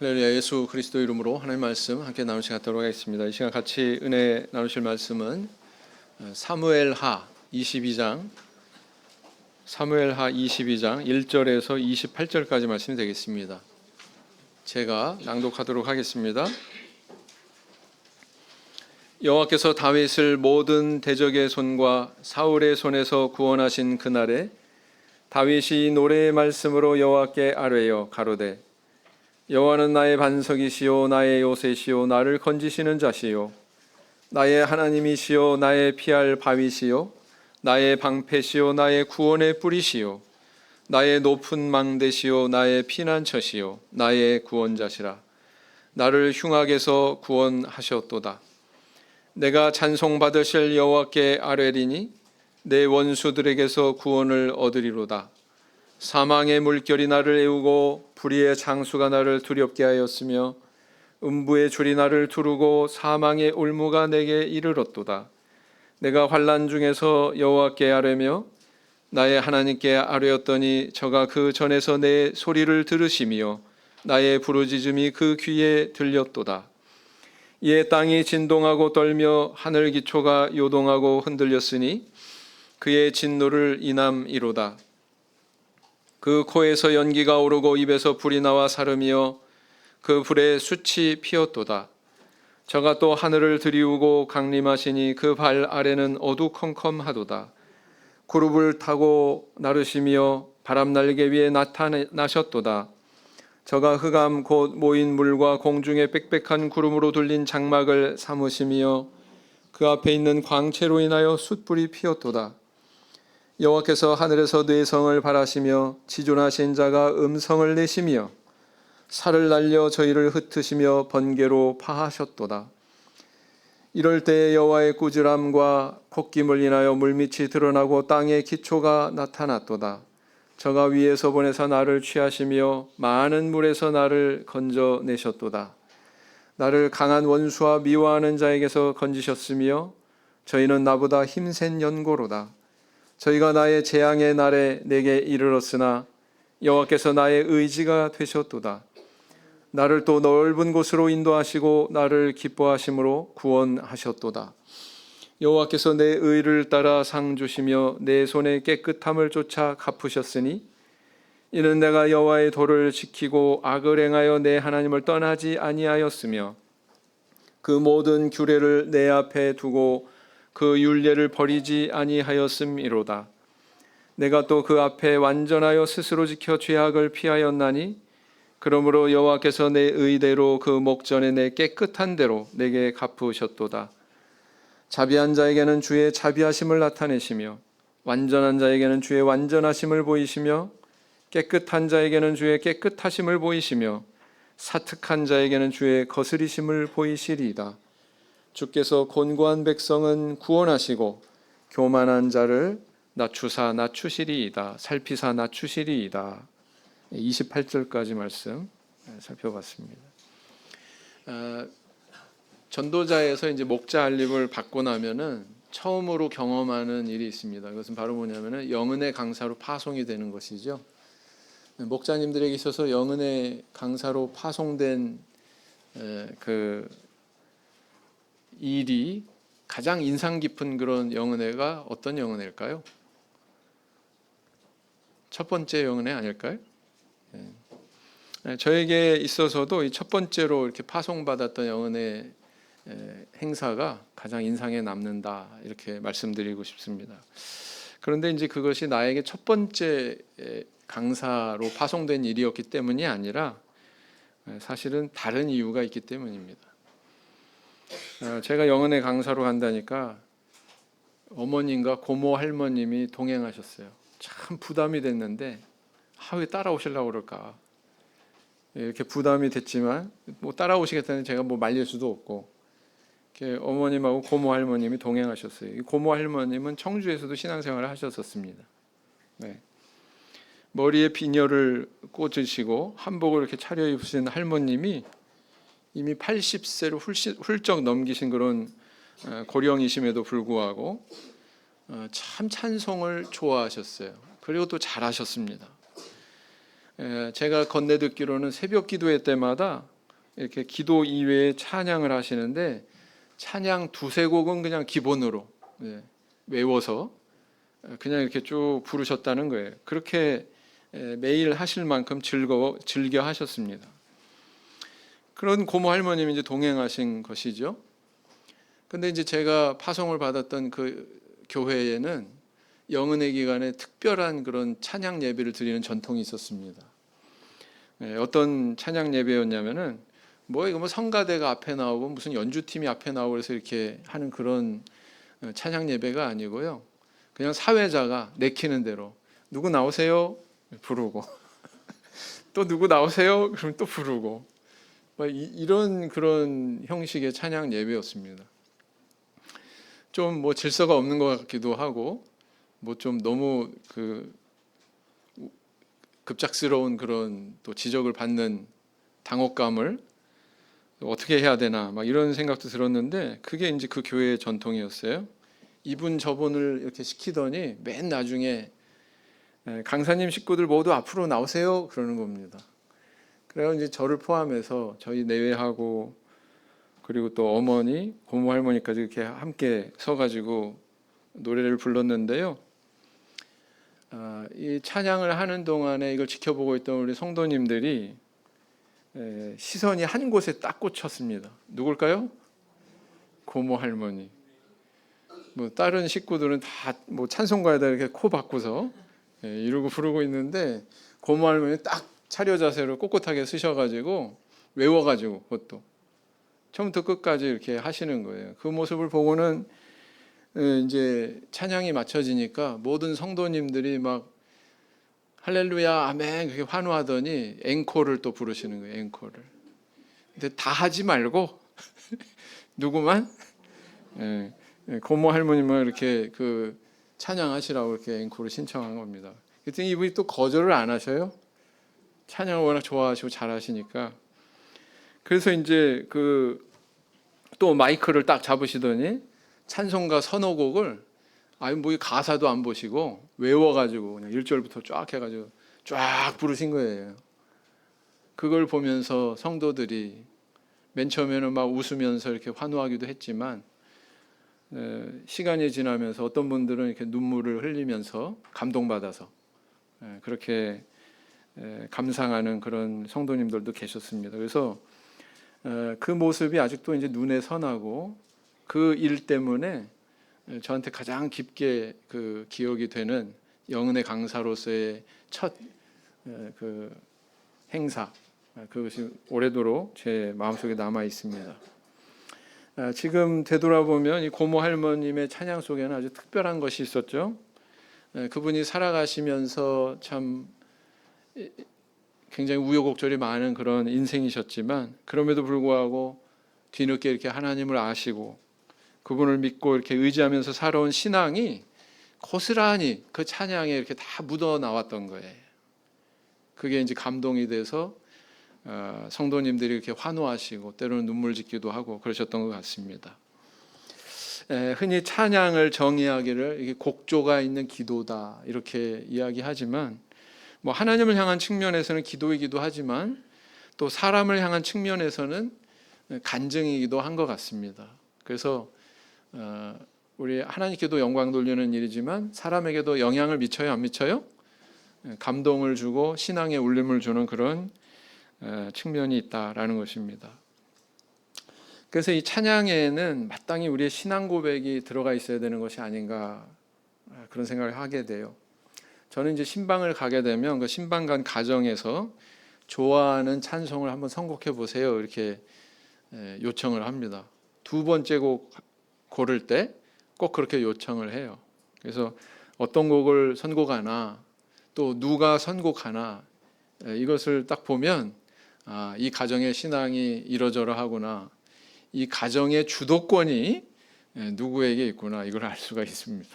할렐루야. 예수 그리스도 이름으로 하나님 말씀 함께 나누시 갖도록 하겠습니다. 이 시간 같이 은혜 나누실 말씀은 사무엘하 22장 1절에서 28절까지 말씀이 되겠습니다. 제가 낭독하도록 하겠습니다. 여호와께서 다윗을 모든 대적의 손과 사울의 손에서 구원하신 그날에 다윗이 노래의 말씀으로 여호와께 아뢰어 가로되 여호와는 나의 반석이시요 나의 요새시요 나를 건지시는 자시요 나의 하나님이시요 나의 피할 바위시요 나의 방패시요 나의 구원의 뿌리시요 나의 높은 망대시요 나의 피난처시요 나의 구원자시라. 나를 흉악에서 구원하셨도다. 내가 찬송받으실 여호와께 아뢰리니 내 원수들에게서 구원을 얻으리로다. 사망의 물결이 나를 애우고 불의의 장수가 나를 두렵게 하였으며 음부의 줄이 나를 두르고 사망의 올무가 내게 이르렀도다. 내가 환난 중에서 여호와께 아뢰며 나의 하나님께 아뢰었더니 저가 그 전에서 내 소리를 들으시며 나의 부르짖음이 그 귀에 들렸도다. 이에 땅이 진동하고 떨며 하늘 기초가 요동하고 흔들렸으니 그의 진노를 인함이로다. 그 코에서 연기가 오르고 입에서 불이 나와 사르며 그 불에 숯이 피었도다. 저가 또 하늘을 들이우고 강림하시니 그 발 아래는 어두컴컴하도다. 구룹을 타고 나르시며 바람 날개 위에 나타나셨도다. 저가 흑암 곧 모인 물과 공중에 빽빽한 구름으로 둘린 장막을 삼으시며 그 앞에 있는 광채로 인하여 숯불이 피었도다. 여호와께서 하늘에서 뇌성을 발하시며 지존하신 자가 음성을 내시며 살을 날려 저희를 흩으시며 번개로 파하셨도다. 이럴 때에 여호와의 꾸지람과 콧김을 인하여 물밑이 드러나고 땅의 기초가 나타났도다. 저가 위에서 보내사 나를 취하시며 많은 물에서 나를 건져내셨도다. 나를 강한 원수와 미워하는 자에게서 건지셨으며 저희는 나보다 힘센 연고로다. 저희가 나의 재앙의 날에 내게 이르렀으나 여호와께서 나의 의지가 되셨도다. 나를 또 넓은 곳으로 인도하시고 나를 기뻐하심으로 구원하셨도다. 여호와께서 내 의를 따라 상 주시며 내 손의 깨끗함을 쫓아 갚으셨으니 이는 내가 여호와의 도를 지키고 악을 행하여 내 하나님을 떠나지 아니하였으며 그 모든 규례를 내 앞에 두고 그 율례를 버리지 아니하였음이로다. 내가 또 그 앞에 완전하여 스스로 지켜 죄악을 피하였나니 그러므로 여호와께서 내 의대로 그 목전에 내 깨끗한 대로 내게 갚으셨도다. 자비한 자에게는 주의 자비하심을 나타내시며 완전한 자에게는 주의 완전하심을 보이시며 깨끗한 자에게는 주의 깨끗하심을 보이시며 사특한 자에게는 주의 거스리심을 보이시리이다. 주께서 곤고한 백성은 구원하시고 교만한 자를 낮추사 낮추시리이다. 살피사 낮추시리이다. 28절까지 말씀 살펴봤습니다. 전도자에서 이제 목자 알림을 받고 나면은 처음으로 경험하는 일이 있습니다. 그것은 바로 뭐냐면은 영은의 강사로 파송이 되는 것이죠. 목자님들에게 있어서 영은의 강사로 파송된 그 일이 가장 인상 깊은 그런 영은혜가 어떤 영은혜일까요? 첫 번째 영은혜 아닐까요? 저에게 있어서도 이 첫 번째로 이렇게 파송받았던 영은혜 행사가 가장 인상에 남는다 이렇게 말씀드리고 싶습니다. 그런데 이제 그것이 나에게 첫 번째 강사로 파송된 일이었기 때문이 아니라 사실은 다른 이유가 있기 때문입니다. 제가 영은의 강사로 간다니까 어머님과 고모 할머님이 동행하셨어요. 참 부담이 됐는데 왜 따라오시려고 그럴까. 이렇게 부담이 됐지만 뭐 따라오시겠다는 제가 뭐 말릴 수도 없고 이렇게 어머님하고 고모 할머님이 동행하셨어요. 이 고모 할머님은 청주에서도 신앙생활을 하셨었습니다. 네. 머리에 비녀를 꽂으시고 한복을 이렇게 차려입으신 할머님이 이미 80세로 훌쩍 넘기신 그런 고령이심에도 불구하고 참 찬송을 좋아하셨어요. 그리고 또 잘하셨습니다. 제가 건네듣기로는 새벽 기도회 때마다 이렇게 기도 이외에 찬양을 하시는데 찬양 두세 곡은 그냥 기본으로 외워서 그냥 이렇게 쭉 부르셨다는 거예요. 그렇게 매일 하실 만큼 즐겨 하셨습니다. 그런 고모 할머님이 이제 동행하신 것이죠. 근데 이제 제가 파송을 받았던 그 교회에는 영은의 기간에 특별한 그런 찬양 예배를 드리는 전통이 있었습니다. 어떤 찬양 예배였냐면은 이거 뭐 성가대가 앞에 나오고 무슨 연주팀이 앞에 나오고 그래서 이렇게 하는 그런 찬양 예배가 아니고요. 그냥 사회자가 내키는 대로 누구 나오세요? 부르고 또 누구 나오세요? 그럼 또 부르고 이런 그런 형식의 찬양 예배였습니다. 좀 뭐 질서가 없는 것 같기도 하고 뭐 좀 너무 그 급작스러운 그런 또 지적을 받는 당혹감을 어떻게 해야 되나 이런 생각도 들었는데 그게 이제 그 교회의 전통이었어요. 이분 저분을 이렇게 시키더니 맨 나중에 강사님 식구들 모두 앞으로 나오세요 그러는 겁니다. 그래서 이제 저를 포함해서 저희 내외하고 그리고 또 어머니, 고모 할머니까지 이렇게 함께 서가지고 노래를 불렀는데요. 이 찬양을 하는 동안에 이걸 지켜보고 있던 우리 성도님들이 시선이 한 곳에 딱 꽂혔습니다. 누굴까요? 고모 할머니. 뭐 다른 식구들은 다 뭐 찬송가에다 이렇게 코 박고서 이러고 부르고 있는데 고모 할머니 딱 차려 자세로 꼿꼿하게 서셔가지고 외워가지고 그것도 처음부터 끝까지 이렇게 하시는 거예요. 그 모습을 보고는 이제 찬양이 맞춰지니까 모든 성도님들이 막 할렐루야 아멘 그렇게 환호하더니 앵콜을 또 부르시는 거예요. 앵콜을. 근데 다 하지 말고 누구만 고모 할머니만 이렇게 그 찬양하시라고 이렇게 앵콜을 신청한 겁니다. 그랬더니 이분이 또 거절을 안 하셔요. 찬양을 워낙 좋아하시고 잘하시니까. 그래서 이제 그 또 마이크를 딱 잡으시더니 찬송가 서너 곡을 뭐 가사도 안 보시고 외워가지고 그냥 1절부터 쫙 해가지고 쫙 부르신 거예요. 그걸 보면서 성도들이 맨 처음에는 막 웃으면서 이렇게 환호하기도 했지만 시간이 지나면서 어떤 분들은 이렇게 눈물을 흘리면서 감동받아서 그렇게 감상하는 그런 성도님들도 계셨습니다. 그래서 그 모습이 아직도 이제 눈에 선하고 그 일 때문에 저한테 가장 깊게 그 기억이 되는 영은의 강사로서의 첫 그 행사 그것이 오래도록 제 마음속에 남아 있습니다. 지금 되돌아보면 이 고모 할머님의 찬양 속에는 아주 특별한 것이 있었죠. 그분이 살아가시면서 참 굉장히 우여곡절이 많은 그런 인생이셨지만 그럼에도 불구하고 뒤늦게 이렇게 하나님을 아시고 그분을 믿고 이렇게 의지하면서 살아온 신앙이 고스란히 그 찬양에 이렇게 다 묻어 나왔던 거예요. 그게 이제 감동이 돼서 성도님들이 이렇게 환호하시고 때로는 눈물 짓기도 하고 그러셨던 것 같습니다. 흔히 찬양을 정의하기를 이게 곡조가 있는 기도다 이렇게 이야기하지만 뭐 하나님을 향한 측면에서는 기도이기도 하지만 또 사람을 향한 측면에서는 간증이기도 한 것 같습니다. 그래서 우리 하나님께도 영광 돌리는 일이지만 사람에게도 영향을 미쳐요, 안 미쳐요? 감동을 주고 신앙의 울림을 주는 그런 측면이 있다라는 것입니다. 그래서 이 찬양에는 마땅히 우리의 신앙 고백이 들어가 있어야 되는 것이 아닌가 그런 생각을 하게 돼요. 저는 이제 신방을 가게 되면 그 신방간 가정에서 좋아하는 찬송을 한번 선곡해 보세요 이렇게 요청을 합니다. 두 번째 곡 고를 때 꼭 그렇게 요청을 해요. 그래서 어떤 곡을 선곡하나 또 누가 선곡하나 이것을 딱 보면 이 가정의 신앙이 이러저러 하구나, 이 가정의 주도권이 누구에게 있구나 이걸 알 수가 있습니다.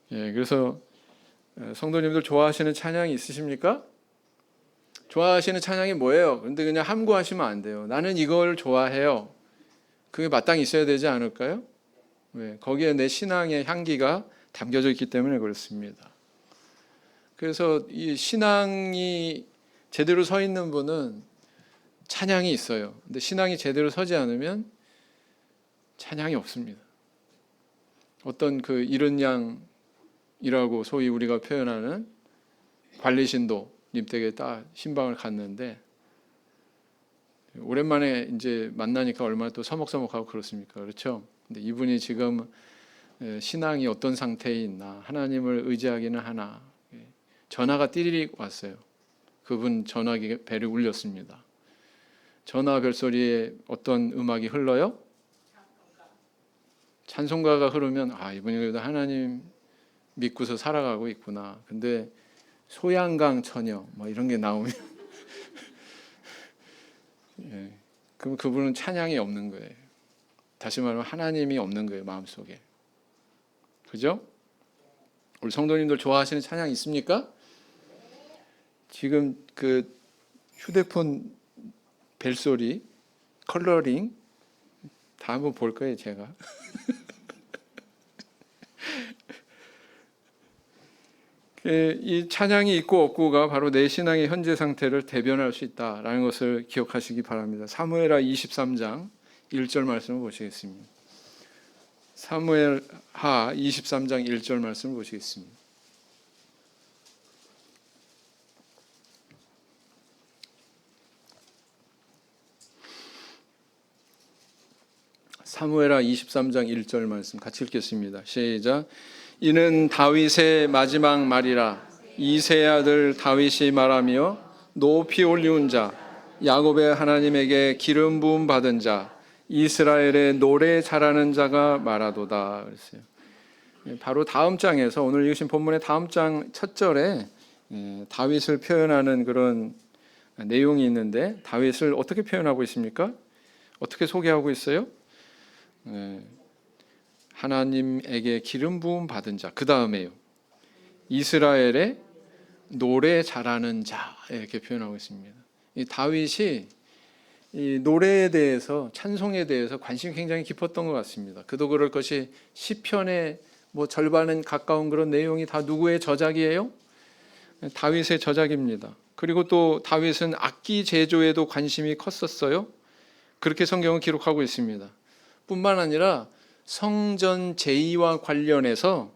그래서 성도님들 좋아하시는 찬양이 있으십니까? 좋아하시는 찬양이 뭐예요? 그런데 그냥 함구하시면 안 돼요. 나는 이걸 좋아해요. 그게 마땅히 있어야 되지 않을까요? 거기에 내 신앙의 향기가 담겨져 있기 때문에 그렇습니다. 그래서 이 신앙이 제대로 서 있는 분은 찬양이 있어요. 근데 신앙이 제대로 서지 않으면 찬양이 없습니다. 어떤 그 이른 양이라고 소위 우리가 표현하는 관리신도님 댁에 딱 신방을 갔는데, 오랜만에 이제 만나니까 얼마나 또 서먹서먹하고 그렇습니까? 그렇죠? 근데 이분이 지금 신앙이 어떤 상태에 있나, 하나님을 의지하기는 하나, 전화가 띠리릭 왔어요. 그분 전화기 벨이 울렸습니다. 전화 벨소리에 어떤 음악이 흘러요? 찬송가가 흐르면 이분이 그래도 하나님 믿고서 살아가고 있구나. 근데 소양강 처녀 뭐 이런 게 나오면 그럼 그분은 찬양이 없는 거예요. 다시 말하면 하나님이 없는 거예요, 마음속에. 그죠? 우리 성도님들 좋아하시는 찬양 있습니까? 지금 그 휴대폰 벨소리, 컬러링 다 한번 볼 거예요, 제가. 이 찬양이 있고 없고가 바로 내 신앙의 현재 상태를 대변할 수 있다라는 것을 기억하시기 바랍니다. 사무엘하 23장 1절 말씀을 보시겠습니다. 사무엘하 23장 1절 말씀을 보시겠습니다. 사무엘하 23장 1절 말씀 같이 읽겠습니다. 시작. 이는 다윗의 마지막 말이라. 이새의 아들 다윗이 말하며 높이 올리운 자, 야곱의 하나님에게 기름 부음 받은 자, 이스라엘의 노래 잘하는 자가 말하도다. 그랬어요. 바로 다음 장에서, 오늘 읽으신 본문의 다음 장 첫 절에 다윗을 표현하는 그런 내용이 있는데, 다윗을 어떻게 표현하고 있습니까? 어떻게 소개하고 있어요? 하나님에게 기름 부음 받은 자, 그 다음에요, 이스라엘의 노래 잘하는 자, 이렇게 표현하고 있습니다. 이 다윗이 이 노래에 대해서, 찬송에 대해서 관심이 굉장히 깊었던 것 같습니다. 그도 그럴 것이 시편의 뭐 절반은 가까운 그런 내용이 다 누구의 저작이에요? 다윗의 저작입니다. 그리고 또 다윗은 악기 제조에도 관심이 컸었어요. 그렇게 성경은 기록하고 있습니다. 뿐만 아니라 성전 제의와 관련해서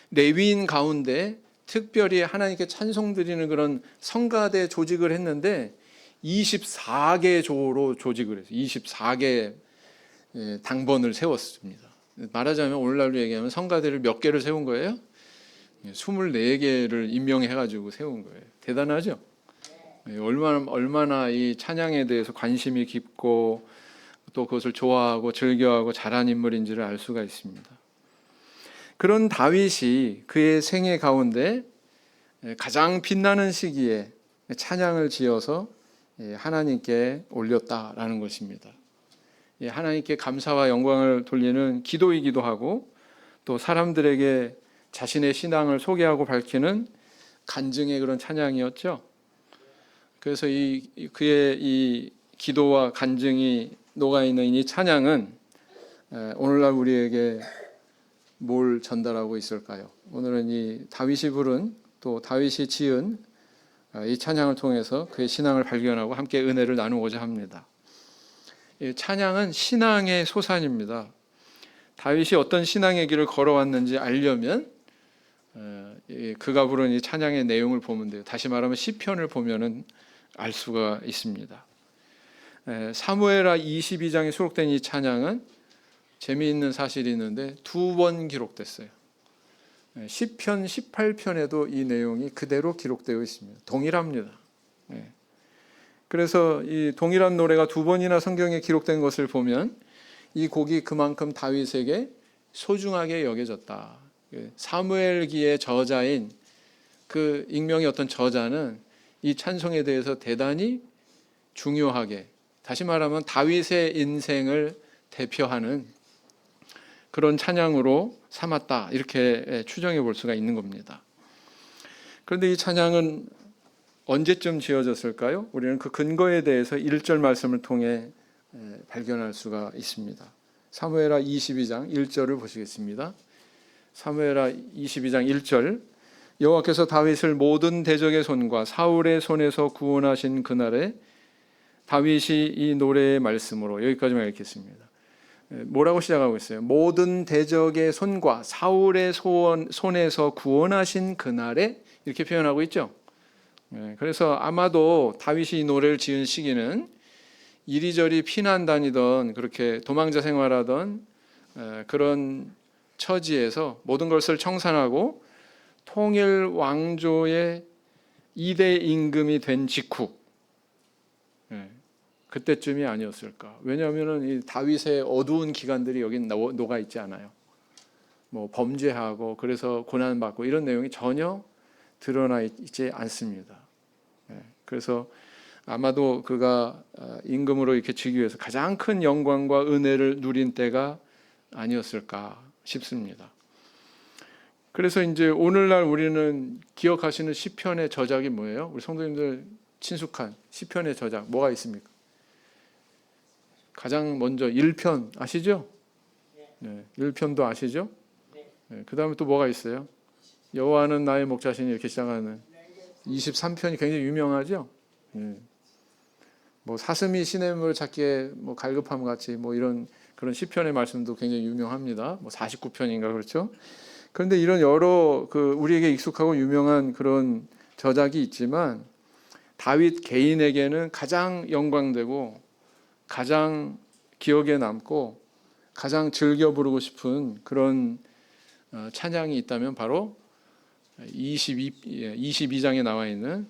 레위인 가운데 특별히 하나님께 찬송 드리는 그런 성가대 조직을 했는데 24개 조로 조직을 해서 24개 당번을 세웠습니다. 말하자면 오늘날로 얘기하면 성가대를 몇 개를 세운 거예요? 24개를 임명해가지고 세운 거예요. 대단하죠? 얼마나 이 찬양에 대해서 관심이 깊고 또 그것을 좋아하고 즐겨하고 잘한 인물인지를 알 수가 있습니다. 그런 다윗이 그의 생애 가운데 가장 빛나는 시기에 찬양을 지어서 하나님께 올렸다라는 것입니다. 하나님께 감사와 영광을 돌리는 기도이기도 하고, 또 사람들에게 자신의 신앙을 소개하고 밝히는 간증의 그런 찬양이었죠. 그래서 그의 이 기도와 간증이 녹아있는 이 찬양은 오늘날 우리에게 뭘 전달하고 있을까요? 오늘은 이 다윗이 부른, 또 다윗이 지은 이 찬양을 통해서 그의 신앙을 발견하고 함께 은혜를 나누고자 합니다. 이 찬양은 신앙의 소산입니다. 다윗이 어떤 신앙의 길을 걸어왔는지 알려면 그가 부른 이 찬양의 내용을 보면 돼요. 다시 말하면 시편을 보면은 알 수가 있습니다. 사무엘하 22장에 수록된 이 찬양은 재미있는 사실이 있는데 2번 기록됐어요. 시편 18편에도 이 내용이 그대로 기록되어 있습니다. 동일합니다. 그래서 이 동일한 노래가 2번이나 성경에 기록된 것을 보면 이 곡이 그만큼 다윗에게 소중하게 여겨졌다. 사무엘기의 저자인 그 익명의 어떤 저자는 이 찬송에 대해서 대단히 중요하게, 다시 말하면 다윗의 인생을 대표하는 그런 찬양으로 삼았다, 이렇게 추정해 볼 수가 있는 겁니다. 그런데 이 찬양은 언제쯤 지어졌을까요? 우리는 그 근거에 대해서 1절 말씀을 통해 발견할 수가 있습니다. 사무엘하 22장 1절을 보시겠습니다. 사무엘하 22장 1절, 여호와께서 다윗을 모든 대적의 손과 사울의 손에서 구원하신 그날에 다윗이 이 노래의 말씀으로 여기까지만 읽겠습니다. 뭐라고 시작하고 있어요? 모든 대적의 손과 사울의 손에서 구원하신 그날에 이렇게 표현하고 있죠. 그래서 아마도 다윗이 이 노래를 지은 시기는 이리저리 피난 다니던 그렇게 도망자 생활하던 그런 처지에서 모든 것을 청산하고 통일 왕조의 2대 임금이 된 직후 그때쯤이 아니었을까. 왜냐하면 이 다윗의 어두운 기간들이 여기 녹아 있지 않아요. 뭐 범죄하고 그래서 고난받고 이런 내용이 전혀 드러나 있지 않습니다. 그래서 아마도 그가 임금으로 이렇게 지기 위해서 가장 큰 영광과 은혜를 누린 때가 아니었을까 싶습니다. 그래서 이제 오늘날 우리는 기억하시는 시편의 저작이 뭐예요? 우리 성도님들 친숙한 시편의 저작 뭐가 있습니까? 가장 먼저 1편 아시죠? 네, 1편도 아시죠? 네, 그 다음에 또 뭐가 있어요? 여호와는 나의 목자시니 이렇게 시작하는 23편이 굉장히 유명하죠? 네. 뭐 사슴이 시냇물을 찾기에 뭐 갈급함 같이 뭐 이런 그런 시편의 말씀도 굉장히 유명합니다. 뭐 49편인가 그렇죠? 그런데 이런 여러 그 우리에게 익숙하고 유명한 그런 저작이 있지만 다윗 개인에게는 가장 영광되고 가장 기억에 남고 가장 즐겨 부르고 싶은 그런 찬양이 있다면 바로 22장에 나와 있는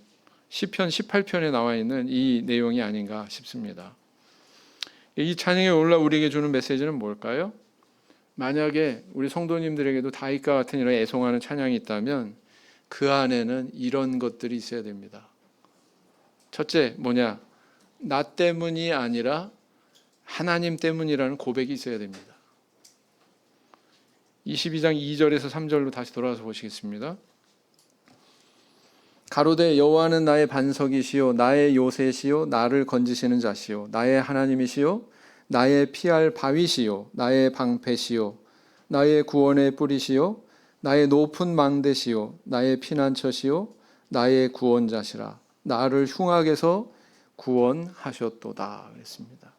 시편 18편에 나와 있는 이 내용이 아닌가 싶습니다. 이 찬양의 올라 우리에게 주는 메시지는 뭘까요? 만약에 우리 성도님들에게도 다윗과 같은 이런 애송하는 찬양이 있다면 그 안에는 이런 것들이 있어야 됩니다. 첫째 뭐냐? 나 때문이 아니라 하나님 때문이라는 고백이 있어야 됩니다. 22장 2절에서 3절로 다시 돌아와서 보시겠습니다. 가로되 여호와는 나의 반석이시요 나의 요새시요 나를 건지시는 자시요 나의 하나님이시요 나의 피할 바위시요 나의 방패시요 나의 구원의 뿌리시요 나의 높은 망대시요 나의 피난처시요 나의 구원자시라 나를 흉악에서 구원하셨도다 그랬습니다.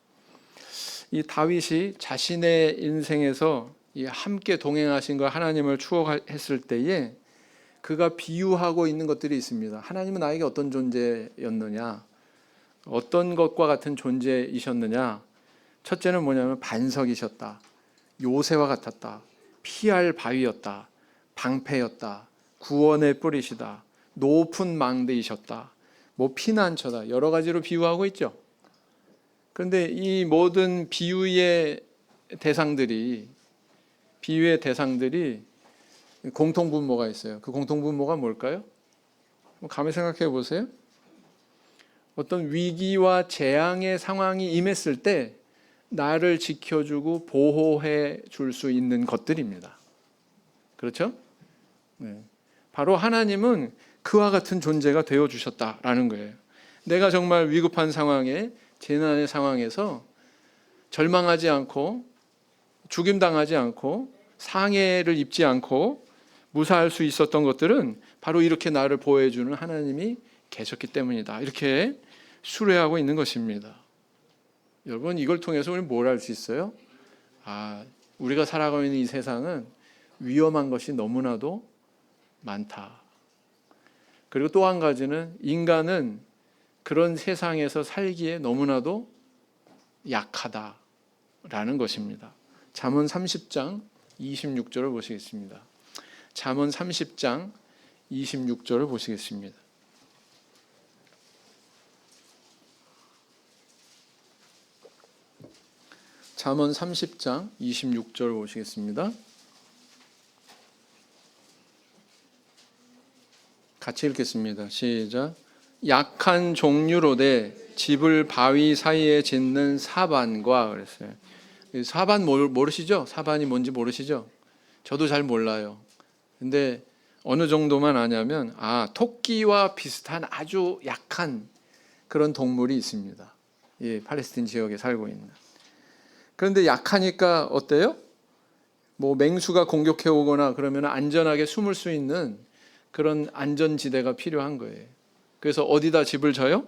이 다윗이 자신의 인생에서 함께 동행하신 거 하나님을 추억했을 때에 그가 비유하고 있는 것들이 있습니다. 하나님은 나에게 어떤 존재였느냐, 어떤 것과 같은 존재이셨느냐. 첫째는 뭐냐면 반석이셨다, 요새와 같았다, 피할 바위였다, 방패였다, 구원의 뿌리시다, 높은 망대이셨다, 뭐 피난처다, 여러 가지로 비유하고 있죠. 그런데 이 모든 비유의 대상들이 공통분모가 있어요. 그 공통분모가 뭘까요? 감히 생각해 보세요. 어떤 위기와 재앙의 상황이 임했을 때 나를 지켜주고 보호해 줄 수 있는 것들입니다. 그렇죠? 네. 바로 하나님은 그와 같은 존재가 되어주셨다라는 거예요. 내가 정말 위급한 상황에 재난의 상황에서 절망하지 않고 죽임당하지 않고 상해를 입지 않고 무사할 수 있었던 것들은 바로 이렇게 나를 보호해주는 하나님이 계셨기 때문이다. 이렇게 수레하고 있는 것입니다. 여러분 이걸 통해서 우리는 뭘 알 수 있어요? 우리가 살아가고 있는 이 세상은 위험한 것이 너무나도 많다. 그리고 또 한 가지는 인간은 그런 세상에서 살기에 너무나도 약하다라는 것입니다. 잠언 30장 26절을 보시겠습니다. 잠언 30장 26절을 보시겠습니다. 잠언 30장 26절을 보시겠습니다. 같이 읽겠습니다. 시작. 약한 종류로되 집을 바위 사이에 짓는 사반과 그랬어요. 사반 모르시죠? 사반이 뭔지 모르시죠? 저도 잘 몰라요. 근데 어느 정도만 아냐면 토끼와 비슷한 아주 약한 그런 동물이 있습니다. 이 팔레스틴 지역에 살고 있는. 그런데 약하니까 어때요? 뭐 맹수가 공격해 오거나 그러면 안전하게 숨을 수 있는 그런 안전지대가 필요한 거예요. 그래서 어디다 집을 져요?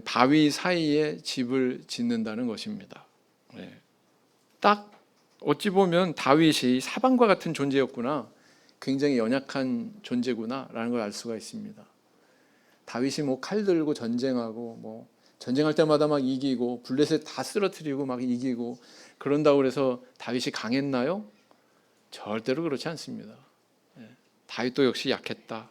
바위 사이에 집을 짓는다는 것입니다. 딱 어찌 보면 다윗이 사방과 같은 존재였구나, 굉장히 연약한 존재구나라는 걸 알 수가 있습니다. 다윗이 뭐 칼 들고 전쟁하고 뭐 전쟁할 때마다 막 이기고 블레셋 다 쓰러뜨리고 막 이기고 그런다고 그래서 다윗이 강했나요? 절대로 그렇지 않습니다. 다윗도 역시 약했다.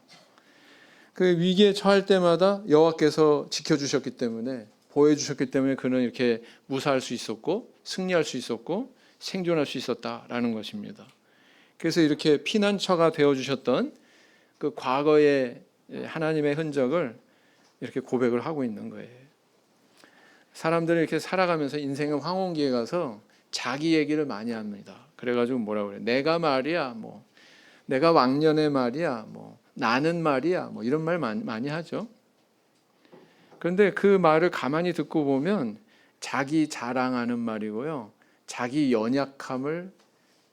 그 위기에 처할 때마다 여호와께서 지켜주셨기 때문에, 보호해주셨기 때문에 그는 이렇게 무사할 수 있었고 승리할 수 있었고 생존할 수 있었다라는 것입니다. 그래서 이렇게 피난처가 되어주셨던 그 과거의 하나님의 흔적을 이렇게 고백을 하고 있는 거예요. 사람들이 이렇게 살아가면서 인생의 황혼기에 가서 자기 얘기를 많이 합니다. 그래가지고 뭐라 그래? 내가 말이야, 뭐 내가 왕년에 말이야, 뭐 나는 말이야, 뭐 이런 말 많이 하죠. 그런데 그 말을 가만히 듣고 보면 자기 자랑하는 말이고요, 자기 연약함을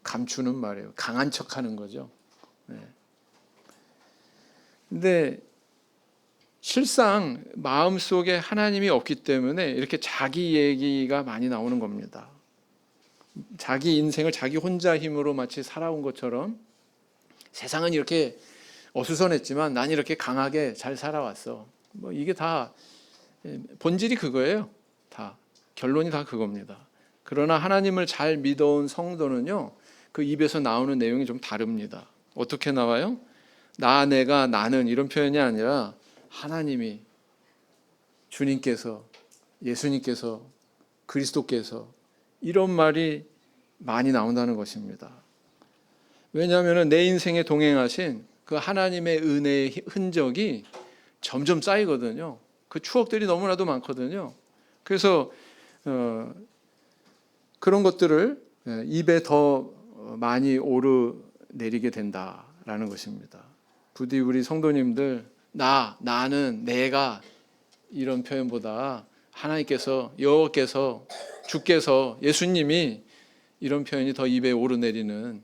감추는 말이에요. 강한 척하는 거죠. 근데 실상 마음속에 하나님이 없기 때문에 이렇게 자기 얘기가 많이 나오는 겁니다. 자기 인생을 자기 혼자 힘으로 마치 살아온 것처럼, 세상은 이렇게 어수선했지만 난 이렇게 강하게 잘 살아왔어. 뭐 이게 다 본질이 그거예요. 다 결론이 다 그겁니다. 그러나 하나님을 잘 믿어온 성도는요, 그 입에서 나오는 내용이 좀 다릅니다. 어떻게 나와요? 나, 내가, 나는 이런 표현이 아니라 하나님이, 주님께서, 예수님께서, 그리스도께서, 이런 말이 많이 나온다는 것입니다. 왜냐하면 내 인생에 동행하신 그 하나님의 은혜의 흔적이 점점 쌓이거든요. 그 추억들이 너무나도 많거든요. 그래서 그런 것들을 입에 더 많이 오르내리게 된다라는 것입니다. 부디 우리 성도님들 나는, 내가 이런 표현보다 하나님께서, 여호와께서, 주께서, 예수님이 이런 표현이 더 입에 오르내리는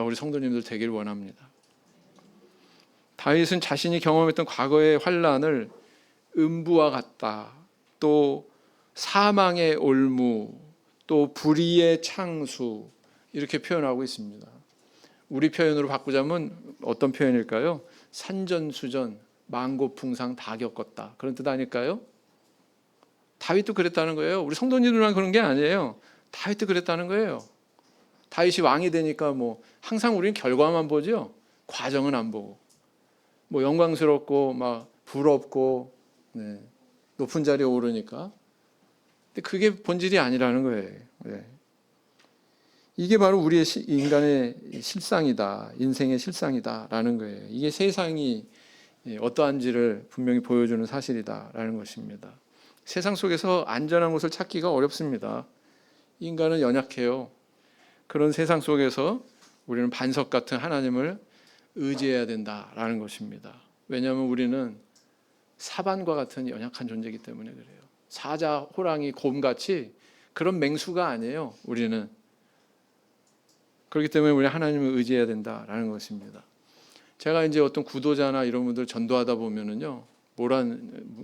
우리 성도님들 되길 원합니다. 다윗은 자신이 경험했던 과거의 환난을 음부와 같다, 또 사망의 올무, 또 불의의 창수, 이렇게 표현하고 있습니다. 우리 표현으로 바꾸자면 어떤 표현일까요? 산전수전, 만고풍상 다 겪었다, 그런 뜻 아닐까요? 다윗도 그랬다는 거예요. 우리 성도님들만 그런 게 아니에요. 다윗도 그랬다는 거예요. 다윗이 왕이 되니까 뭐 항상 우리는 결과만 보죠. 과정은 안 보고, 뭐 영광스럽고 막 부럽고 높은 자리에 오르니까. 근데 그게 본질이 아니라는 거예요. 이게 바로 우리의 인간의 실상이다, 인생의 실상이다라는 거예요. 이게 세상이 어떠한지를 분명히 보여주는 사실이다라는 것입니다. 세상 속에서 안전한 곳을 찾기가 어렵습니다. 인간은 연약해요. 그런 세상 속에서 우리는 반석 같은 하나님을 의지해야 된다라는 것입니다. 왜냐하면 우리는 사반과 같은 연약한 존재이기 때문에 그래요. 사자, 호랑이, 곰같이 그런 맹수가 아니에요. 우리는. 그렇기 때문에 우리 하나님을 의지해야 된다라는 것입니다. 제가 이제 어떤 구도자나 이런 분들 전도하다 보면은요,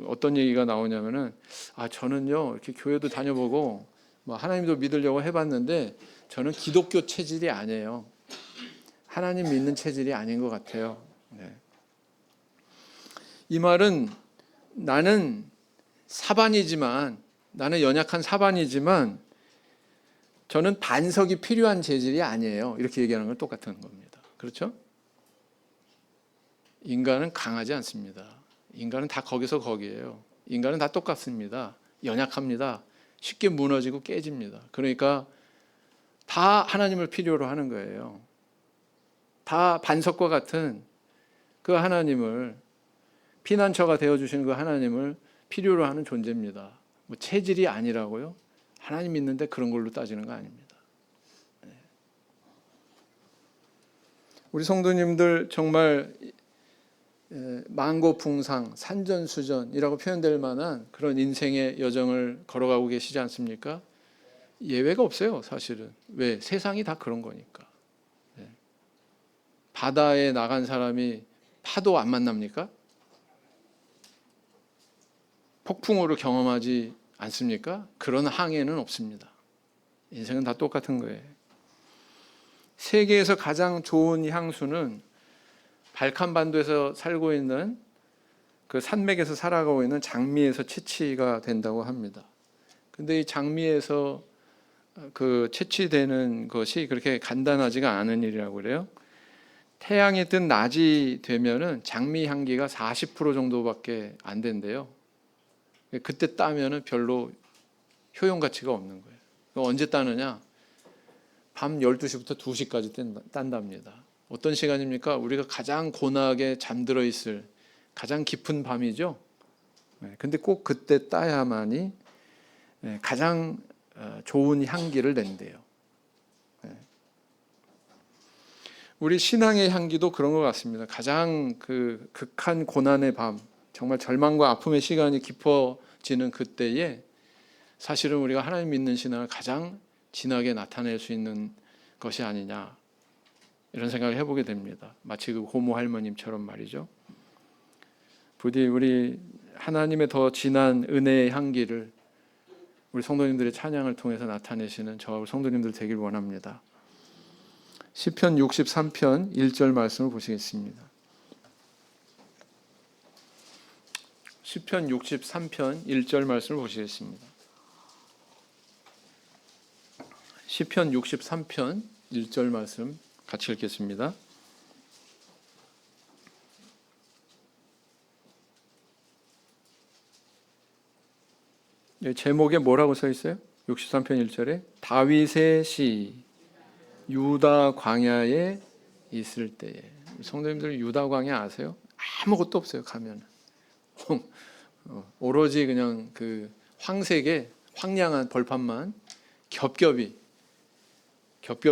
어떤 얘기가 나오냐면은, 저는요 이렇게 교회도 다녀보고 뭐 하나님도 믿으려고 해봤는데 저는 기독교 체질이 아니에요. 하나님 믿는 체질이 아닌 것 같아요. 이 말은 나는 나는 연약한 사반이지만 저는 반석이 필요한 재질이 아니에요, 이렇게 얘기하는 건 똑같은 겁니다. 그렇죠? 인간은 강하지 않습니다. 인간은 다 거기에요. 인간은 다 똑같습니다. 연약합니다. 쉽게 무너지고 깨집니다. 그러니까 다 하나님을 필요로 하는 거예요. 다 반석과 같은 그 하나님을, 피난처가 되어주시는 그 하나님을 필요로 하는 존재입니다. 뭐 체질이 아니라고요? 하나님 믿는데 그런 걸로 따지는 거 아닙니다. 우리 성도님들 정말 만고풍상, 산전수전이라고 표현될 만한 그런 인생의 여정을 걸어가고 계시지 않습니까? 예외가 없어요, 사실은. 왜? 세상이 다 그런 거니까. 바다에 나간 사람이 파도 안 만납니까? 폭풍우를 경험하지 않습니까? 그런 항해는 없습니다. 인생은 다 똑같은 거예요. 세계에서 가장 좋은 향수는 발칸반도에서 살고 있는 그 산맥에서 살아가고 있는 장미에서 채취가 된다고 합니다. 근데 이 장미에서 그 채취되는 것이 그렇게 간단하지가 않은 일이라고 그래요. 태양이 뜬 낮이 되면은 장미 향기가 40% 정도밖에 안 된대요. 그때 따면은 별로 효용 가치가 없는 거예요. 언제 따느냐? 밤 12시부터 2시까지 딴답니다. 어떤 시간입니까? 우리가 가장 고나게 잠들어 있을 가장 깊은 밤이죠. 근데 꼭 그때 따야만이 가장 좋은 향기를 낸대요. 우리 신앙의 향기도 그런 것 같습니다. 가장 그 극한 고난의 밤, 정말 절망과 아픔의 시간이 깊어지는 그때에 사실은 우리가 하나님 믿는 신앙을 가장 진하게 나타낼 수 있는 것이 아니냐, 이런 생각을 해보게 됩니다. 마치 그 고모 할머님처럼 말이죠. 부디 우리 하나님의 더 진한 은혜의 향기를 우리 성도님들의 찬양을 통해서 나타내시는 저와 우리 성도님들 되길 원합니다. 시편 63편 1절 말씀을 보시겠습니다. 시편 63편 1절 말씀을 보시겠습니다. 시편 63편 1절 말씀 같이 읽겠습니다. 제목에 뭐라고 써 있어요? 63편 1절에 다윗의 시, 유다 광야에 있을 때에. 성도님들 유다 광야 아세요? 아무것도 없어요. 가면 오로지 그냥 그 황색의 황량한 벌판만 겹겹이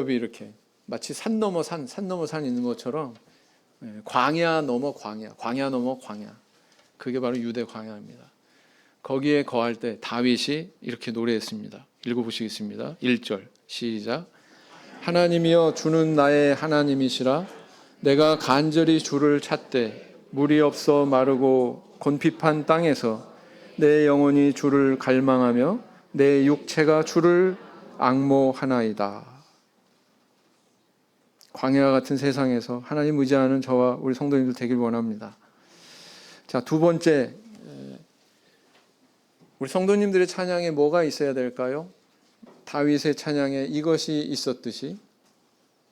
이렇게 마치 산 넘어 산 있는 것처럼 광야 넘어 광야 넘어 광야, 그게 바로 유대 광야입니다. 거기에 거할 때 다윗이 이렇게 노래했습니다. 읽어보시겠습니다. 1절 시작. 하나님이여 주는 나의 하나님이시라. 내가 간절히 주를 찾되 물이 없어 마르고 곤핍한 땅에서 내 영혼이 주를 갈망하며 내 육체가 주를 앙모하나이다. 광야 같은 세상에서 하나님 의지하는 저와 우리 성도님들 되길 원합니다. 자, 두 번째, 우리 성도님들의 찬양에 뭐가 있어야 될까요? 다윗의 찬양에 이것이 있었듯이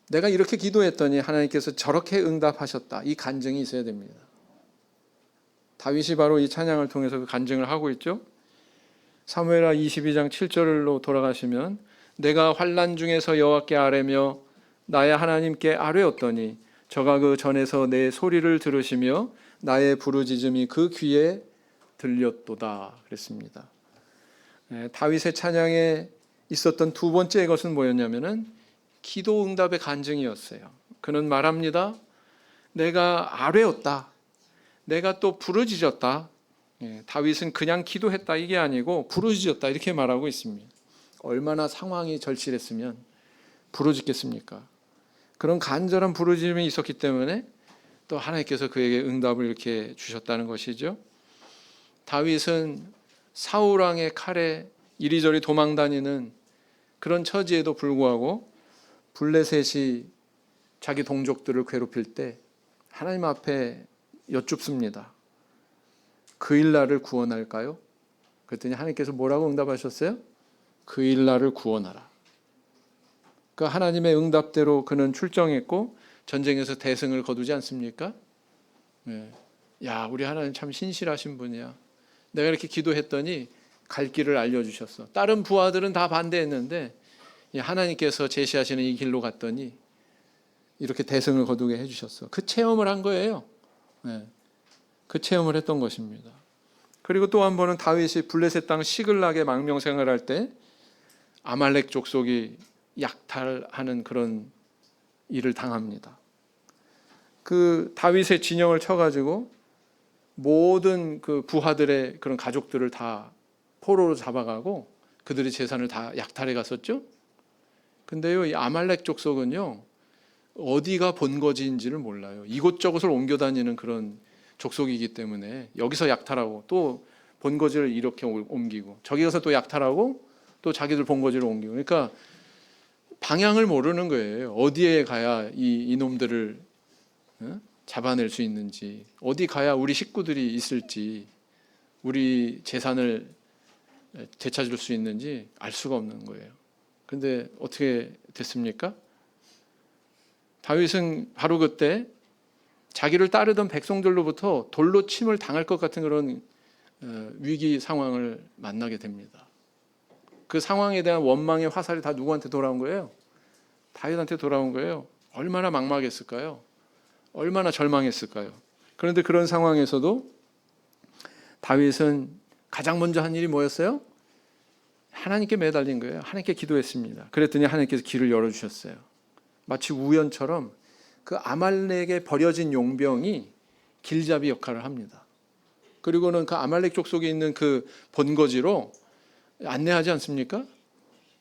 내가 이렇게 기도했더니 하나님께서 저렇게 응답하셨다, 이 간증이 있어야 됩니다. 다윗이 바로 이 찬양을 통해서 그 간증을 하고 있죠. 사무엘하 22장 7절로 돌아가시면 내가 환난 중에서 여호와께 아뢰며 나의 하나님께 아뢰었더니 저가 그 전에서 내 소리를 들으시며 나의 부르짖음이 그 귀에 들렸도다 그랬습니다. 다윗의 찬양에 있었던 두 번째 것은 뭐였냐면은 기도 응답의 간증이었어요. 그는 말합니다. 내가 아뢰었다. 내가 또 부르짖었다. 다윗은 그냥 기도했다 이게 아니고 부르짖었다 이렇게 말하고 있습니다. 얼마나 상황이 절실했으면 부르짖겠습니까? 그런 간절한 부르짖음이 있었기 때문에 또 하나님께서 그에게 응답을 이렇게 주셨다는 것이죠. 다윗은 사울 왕의 칼에 이리저리 도망다니는 그런 처지에도 불구하고 블레셋이 자기 동족들을 괴롭힐 때 하나님 앞에 여쭙습니다. 그 일 나를 구원할까요? 그랬더니 하나님께서 뭐라고 응답하셨어요? 그 일 나를 구원하라. 그 하나님의 응답대로 그는 출정했고 전쟁에서 대승을 거두지 않습니까? 야, 우리 하나님 참 신실하신 분이야. 내가 이렇게 기도했더니 갈 길을 알려주셨어. 다른 부하들은 다 반대했는데 하나님께서 제시하시는 이 길로 갔더니 이렇게 대승을 거두게 해주셨어. 그 체험을 한 거예요. 그 체험을 했던 것입니다. 그리고 또 한 번은 다윗이 블레셋 땅 시글락에 망명생활을 할 때 아말렉 족속이 약탈하는 그런 일을 당합니다. 그 다윗의 진영을 쳐가지고 모든 그 부하들의 그런 가족들을 다 포로로 잡아가고 그들의 재산을 다 약탈해 갔었죠. 근데요, 이 아말렉 족속은요 어디가 본거지인지를 몰라요. 이곳저곳을 옮겨 다니는 그런 족속이기 때문에 여기서 약탈하고 또 본거지를 이렇게 옮기고, 저기 가서 또 약탈하고 또 자기들 본거지를 옮기고. 그러니까 방향을 모르는 거예요. 어디에 가야 이놈들을 잡아낼 수 있는지, 어디 가야 우리 식구들이 있을지, 우리 재산을 되찾을 수 있는지 알 수가 없는 거예요. 그런데 어떻게 됐습니까? 다윗은 바로 그때 자기를 따르던 백성들로부터 돌로 침을 당할 것 같은 그런 위기 상황을 만나게 됩니다. 그 상황에 대한 원망의 화살이 다 누구한테 돌아온 거예요? 다윗한테 돌아온 거예요. 얼마나 막막했을까요? 얼마나 절망했을까요? 그런데 그런 상황에서도 다윗은 가장 먼저 한 일이 뭐였어요? 하나님께 매달린 거예요. 하나님께 기도했습니다. 그랬더니 하나님께서 길을 열어주셨어요. 마치 우연처럼 그 아말렉에 버려진 용병이 길잡이 역할을 합니다. 그리고는 그 아말렉 족속에 있는 그 본거지로 안내하지 않습니까?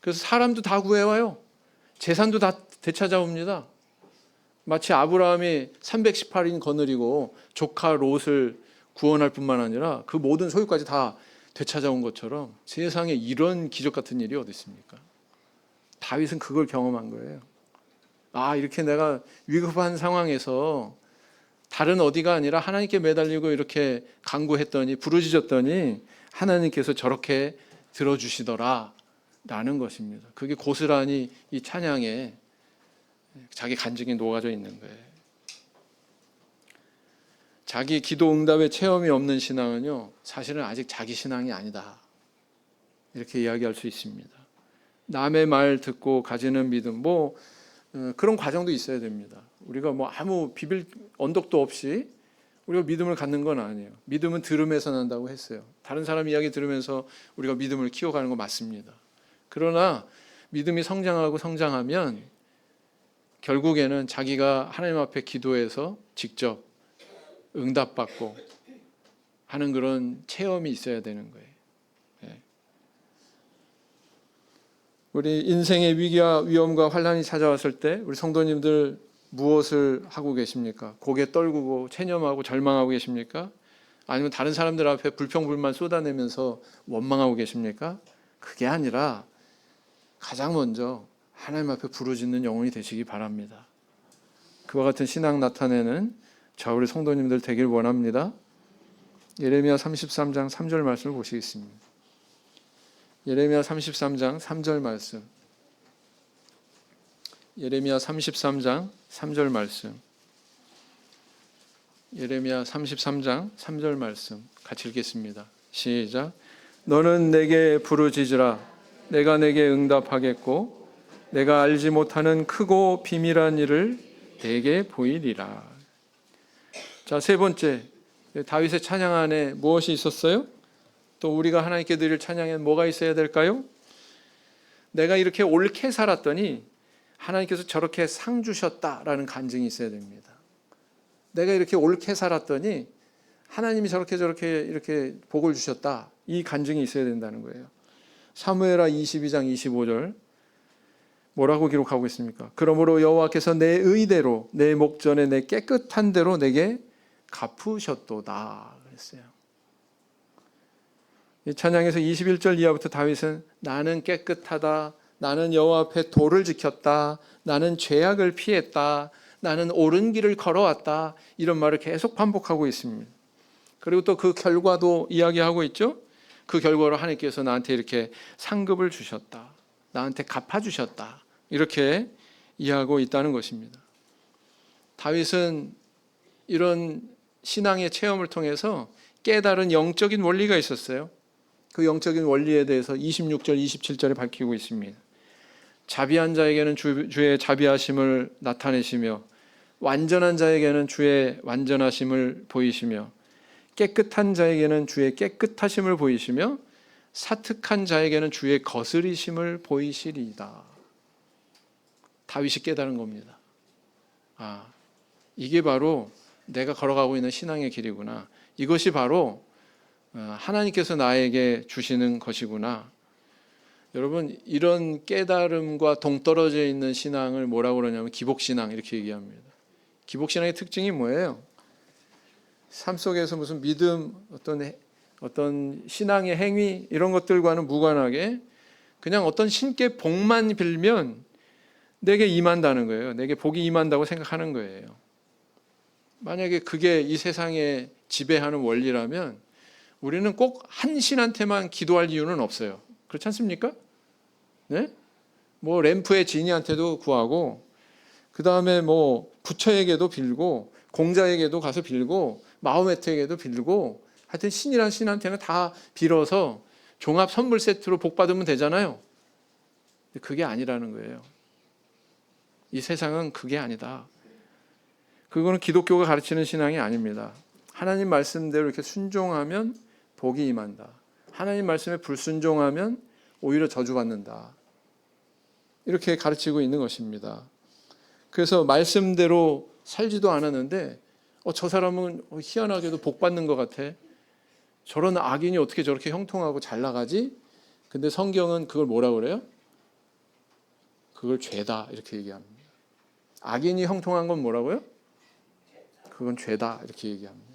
그래서 사람도 다 구해와요. 재산도 다 되찾아옵니다. 마치 아브라함이 318인 거느리고 조카 롯을 구원할 뿐만 아니라 그 모든 소유까지 다 되찾아온 것처럼 세상에 이런 기적 같은 일이 어디 있습니까? 다윗은 그걸 경험한 거예요. 아, 이렇게 내가 위급한 상황에서 다른 어디가 아니라 하나님께 매달리고 이렇게 간구했더니, 부르짖었더니 하나님께서 저렇게 들어주시더라 라는 것입니다. 그게 고스란히 이 찬양에 자기 간증이 녹아져 있는 거예요. 자기 기도 응답의 체험이 없는 신앙은요, 사실은 아직 자기 신앙이 아니다, 이렇게 이야기할 수 있습니다. 남의 말 듣고 가지는 믿음, 그런 과정도 있어야 됩니다. 우리가 아무 비빌 언덕도 없이 우리가 믿음을 갖는 건 아니에요. 믿음은 들음에서 난다고 했어요. 다른 사람 이야기 들으면서 우리가 믿음을 키워가는 거 맞습니다. 그러나 믿음이 성장하고 성장하면 결국에는 자기가 하나님 앞에 기도해서 직접 응답받고 하는 그런 체험이 있어야 되는 거예요. 우리 인생의 위기와 위험과 환난이 찾아왔을 때 우리 성도님들 무엇을 하고 계십니까? 고개 떨구고 체념하고 절망하고 계십니까? 아니면 다른 사람들 앞에 불평불만 쏟아내면서 원망하고 계십니까? 그게 아니라 가장 먼저 하나님 앞에 부르짖는 영혼이 되시기 바랍니다. 그와 같은 신앙 나타내는 저 우리 성도님들 되길 원합니다. 예레미야 33장 3절 말씀을 보시겠습니다. 예레미야 33장 3절 말씀. 예레미야 33장 3절 말씀. 예레미야 33장 3절 말씀 같이 읽겠습니다. 시작. 너는 내게 부르짖으라. 내가 내게 응답하겠고 내가 알지 못하는 크고 비밀한 일을 내게 보이리라. 자, 세 번째, 다윗의 찬양 안에 무엇이 있었어요? 또 우리가 하나님께 드릴 찬양에는 뭐가 있어야 될까요? 내가 이렇게 옳게 살았더니 하나님께서 저렇게 상 주셨다라는 간증이 있어야 됩니다. 내가 이렇게 옳게 살았더니 하나님이 저렇게 이렇게 복을 주셨다, 이 간증이 있어야 된다는 거예요. 사무엘하 22장 25절 뭐라고 기록하고 있습니까? 그러므로 여호와께서 내 의대로 내 목전에 내 깨끗한 대로 내게 갚으셨도다 그랬어요. 이 찬양에서 21절 이하부터 다윗은 나는 깨끗하다, 나는 여호와 앞에 도를 지켰다, 나는 죄악을 피했다, 나는 옳은 길을 걸어왔다, 이런 말을 계속 반복하고 있습니다. 그리고 또 그 결과도 이야기하고 있죠. 그 결과로 하나님께서 나한테 이렇게 상급을 주셨다, 나한테 갚아주셨다, 이렇게 이해하고 있다는 것입니다. 다윗은 이런 신앙의 체험을 통해서 깨달은 영적인 원리가 있었어요. 그 영적인 원리에 대해서 26절, 27절에 밝히고 있습니다. 자비한 자에게는 주의 자비하심을 나타내시며 완전한 자에게는 주의 완전하심을 보이시며 깨끗한 자에게는 주의 깨끗하심을 보이시며 사특한 자에게는 주의 거스리심을 보이시리이다. 다윗이 깨달은 겁니다. 아, 이게 바로 내가 걸어가고 있는 신앙의 길이구나. 이것이 바로 하나님께서 나에게 주시는 것이구나. 여러분, 이런 깨달음과 동떨어져 있는 신앙을 뭐라고 그러냐면 기복신앙, 이렇게 얘기합니다. 기복신앙의 특징이 뭐예요? 삶 속에서 무슨 믿음, 어떤 어떤 신앙의 행위 이런 것들과는 무관하게 그냥 어떤 신께 복만 빌면 내게 임한다는 거예요. 내게 복이 임한다고 생각하는 거예요. 만약에 그게 이 세상에 지배하는 원리라면 우리는 꼭 한 신한테만 기도할 이유는 없어요. 그렇지 않습니까? 네? 뭐 램프의 지니한테도 구하고, 그 다음에 뭐 부처에게도 빌고, 공자에게도 가서 빌고, 마호메트에게도 빌고, 하여튼 신이란 신한테는 다 빌어서 종합 선물 세트로 복 받으면 되잖아요. 근데 그게 아니라는 거예요. 이 세상은 그게 아니다. 그거는 기독교가 가르치는 신앙이 아닙니다. 하나님 말씀대로 이렇게 순종하면 복이 임한다. 하나님 말씀에 불순종하면 오히려 저주받는다. 이렇게 가르치고 있는 것입니다. 그래서 말씀대로 살지도 않았는데 저 사람은 희한하게도 복 받는 것 같아. 저런 악인이 어떻게 저렇게 형통하고 잘 나가지? 근데 성경은 그걸 뭐라고 그래요? 그걸 죄다 이렇게 얘기합니다. 악인이 형통한 건 뭐라고요? 그건 죄다 이렇게 얘기합니다.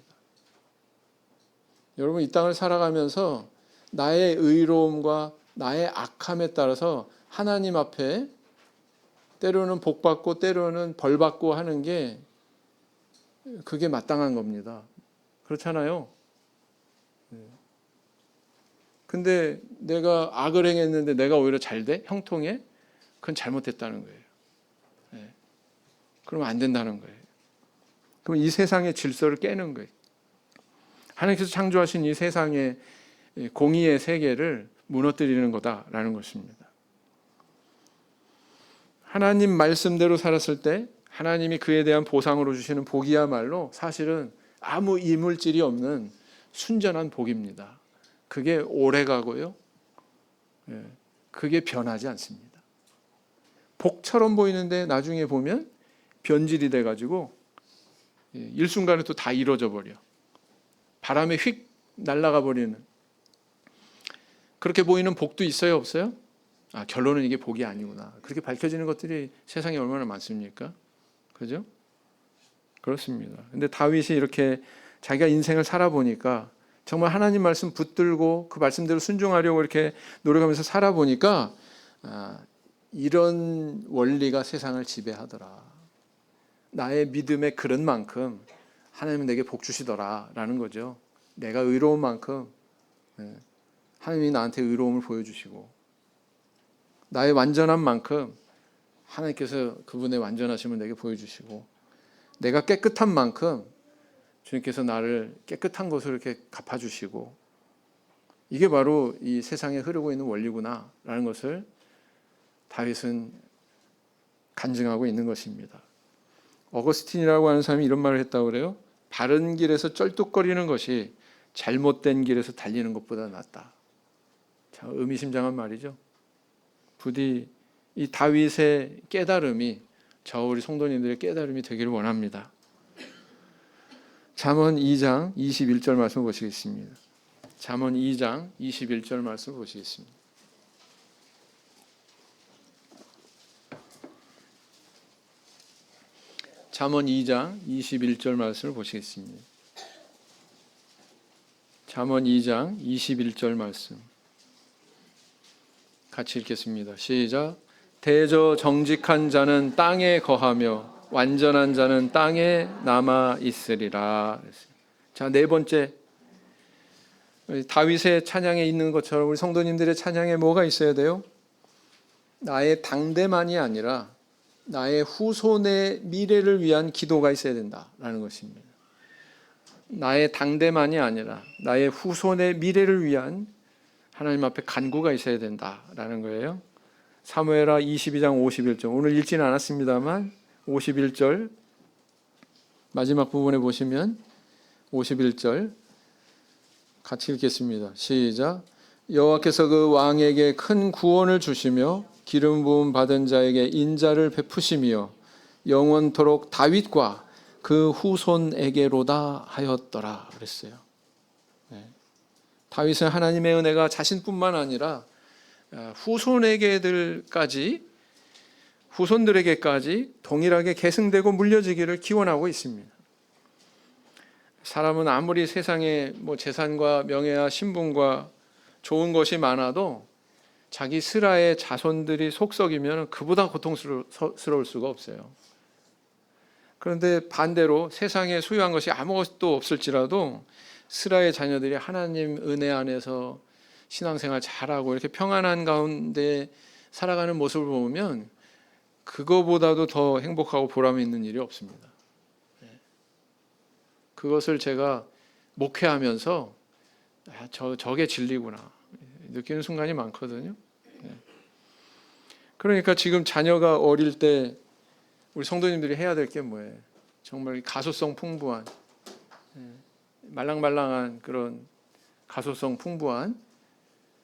여러분, 이 땅을 살아가면서 나의 의로움과 나의 악함에 따라서 하나님 앞에 때로는 복받고 때로는 벌받고 하는 게 그게 마땅한 겁니다. 그렇잖아요. 근데 내가 악을 행했는데 내가 오히려 잘 돼? 형통해? 그건 잘못됐다는 거예요. 그러면 안 된다는 거예요. 그럼 이 세상의 질서를 깨는 거예요. 하나님께서 창조하신 이 세상의 공의의 세계를 무너뜨리는 거다라는 것입니다. 하나님 말씀대로 살았을 때 하나님이 그에 대한 보상으로 주시는 복이야말로 사실은 아무 이물질이 없는 순전한 복입니다. 그게 오래가고요. 그게 변하지 않습니다. 복처럼 보이는데 나중에 보면 변질이 돼가지고 일순간에 또 다 이루어져 버려. 바람에 휙 날아가 버리는. 그렇게 보이는 복도 있어요, 없어요? 결론은 이게 복이 아니구나. 그렇게 밝혀지는 것들이 세상에 얼마나 많습니까? 그죠? 그렇습니다. 근데 다윗이 이렇게 자기가 인생을 살아보니까 정말 하나님 말씀 붙들고 그 말씀대로 순종하려고 이렇게 노력하면서 살아보니까 이런 원리가 세상을 지배하더라. 나의 믿음의 그릇만큼 하나님은 내게 복 주시더라라는 거죠. 내가 의로운 만큼 하나님이 나한테 의로움을 보여주시고, 나의 완전한 만큼 하나님께서 그분의 완전하심을 내게 보여주시고, 내가 깨끗한 만큼 주님께서 나를 깨끗한 것으로 이렇게 갚아주시고, 이게 바로 이 세상에 흐르고 있는 원리구나라는 것을 다윗은 간증하고 있는 것입니다. 어거스틴이라고 하는 사람이 이런 말을 했다고 그래요. 바른 길에서 쩔뚝거리는 것이 잘못된 길에서 달리는 것보다 낫다. 참 의미심장한 말이죠. 부디 이 다윗의 깨달음이 저 우리 성도님들의 깨달음이 되기를 원합니다. 잠언 2장 21절 말씀 보시겠습니다. 잠언 2장 21절 말씀 보시겠습니다. 잠언 2장 21절 말씀을 보시겠습니다. 잠언 2장 21절 말씀 같이 읽겠습니다. 시작. 대저 정직한 자는 땅에 거하며 완전한 자는 땅에 남아 있으리라. 자, 네 번째, 다윗의 찬양에 있는 것처럼 우리 성도님들의 찬양에 뭐가 있어야 돼요? 나의 당대만이 아니라 나의 후손의 미래를 위한 기도가 있어야 된다라는 것입니다. 나의 당대만이 아니라 나의 후손의 미래를 위한 하나님 앞에 간구가 있어야 된다라는 거예요. 사무엘하 22장 51절, 오늘 읽지는 않았습니다만 51절 마지막 부분에 보시면 51절 같이 읽겠습니다. 시작. 여호와께서 그 왕에게 큰 구원을 주시며 기름 부음 받은 자에게 인자를 베푸시며 영원토록 다윗과 그 후손에게로다 하였더라 그랬어요. 다윗은 하나님의 은혜가 자신뿐만 아니라 후손들에게까지 동일하게 계승되고 물려지기를 기원하고 있습니다. 사람은 아무리 세상에 뭐 재산과 명예와 신분과 좋은 것이 많아도 자기 스라의 자손들이 속썩이면 그보다 고통스러울 수가 없어요. 그런데 반대로 세상에 소유한 것이 아무것도 없을지라도 스라의 자녀들이 하나님 은혜 안에서 신앙생활 잘하고 이렇게 평안한 가운데 살아가는 모습을 보면 그거보다도 더 행복하고 보람 있는 일이 없습니다. 그것을 제가 목회하면서 저게 진리구나 느끼는 순간이 많거든요. 그러니까 지금 자녀가 어릴 때 우리 성도님들이 해야 될 게 뭐예요? 정말 가소성 풍부한 말랑말랑한 그런 가소성 풍부한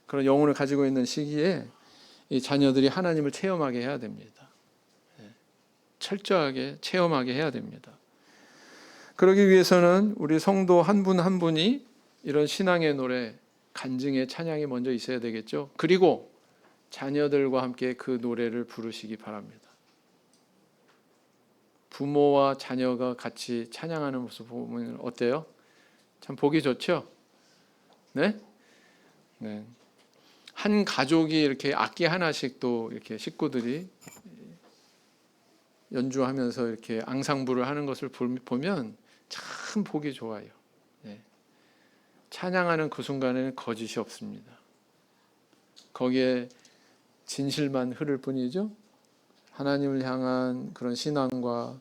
그런 영혼을 가지고 있는 시기에 이 자녀들이 하나님을 체험하게 해야 됩니다. 철저하게 체험하게 해야 됩니다. 그러기 위해서는 우리 성도 한 분 한 분이 이런 신앙의 노래, 간증의 찬양이 먼저 있어야 되겠죠. 그리고 자녀들과 함께 그 노래를 부르시기 바랍니다. 부모와 자녀가 같이 찬양하는 모습 보면 어때요? 참 보기 좋죠? 네? 네. 한 가족이 이렇게 악기 하나씩 또 이렇게 식구들이 연주하면서 이렇게 앙상블을 하는 것을 보면 참 보기 좋아요. 네. 찬양하는 그 순간에는 거짓이 없습니다. 거기에 진실만 흐를 뿐이죠. 하나님을 향한 그런 신앙과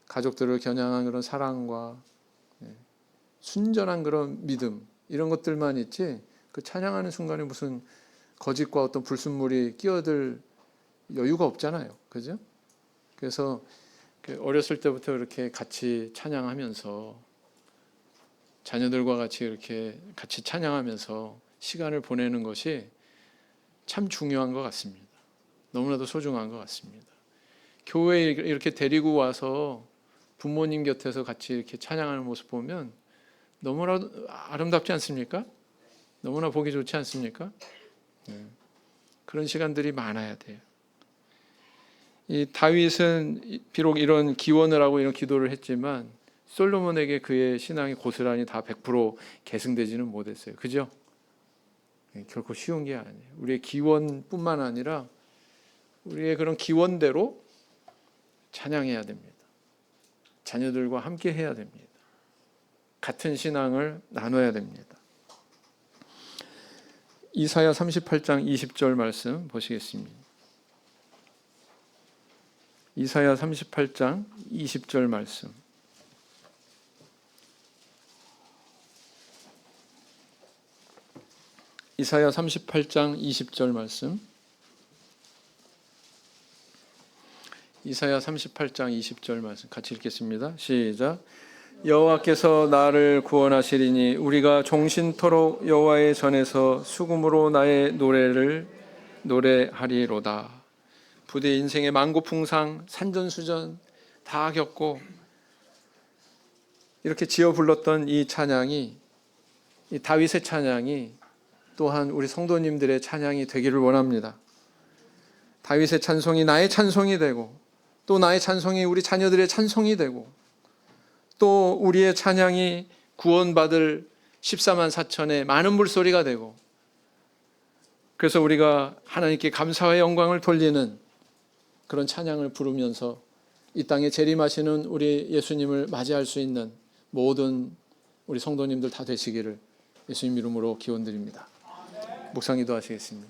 가족들을 겨냥한 그런 사랑과 순전한 그런 믿음 이런 것들만 있지 그 찬양하는 순간에 무슨 거짓과 어떤 불순물이 끼어들 여유가 없잖아요. 그죠? 그래서 어렸을 때부터 이렇게 같이 찬양하면서 자녀들과 같이 이렇게 같이 찬양하면서 시간을 보내는 것이 참 중요한 것 같습니다. 너무나도 소중한 것 같습니다. 교회에 이렇게 데리고 와서 부모님 곁에서 같이 이렇게 찬양하는 모습 보면 너무나 아름답지 않습니까? 너무나 보기 좋지 않습니까? 그런 시간들이 많아야 돼요. 이 다윗은 비록 이런 기원을 하고 이런 기도를 했지만 솔로몬에게 그의 신앙이 고스란히 다 100% 계승되지는 못했어요. 그죠? 결코 쉬운 게 아니에요. 우리의 기원뿐만 아니라 우리의 그런 기원대로 찬양해야 됩니다. 자녀들과 함께 해야 됩니다. 같은 신앙을 나눠야 됩니다. 이사야 38장 20절 말씀 보시겠습니다. 이사야 38장 20절 말씀. 이사야 38장 20절 말씀. 이사야 38장 20절 말씀 같이 읽겠습니다. 시작. 여호와께서 나를 구원하시리니 우리가 종신토록 여호와의 전에서 수금으로 나의 노래를 노래하리로다. 부대 인생의 만고풍상, 산전수전 다 겪고 이렇게 지어 불렀던 이 찬양이, 이 다윗의 찬양이 또한 우리 성도님들의 찬양이 되기를 원합니다. 다윗의 찬송이 나의 찬송이 되고 또 나의 찬송이 우리 자녀들의 찬송이 되고 또 우리의 찬양이 구원받을 14만 4천의 많은 물소리가 되고 그래서 우리가 하나님께 감사와 영광을 돌리는 그런 찬양을 부르면서 이 땅에 재림하시는 우리 예수님을 맞이할 수 있는 모든 우리 성도님들 다 되시기를 예수님 이름으로 기원드립니다. 묵상 기도하시겠습니다.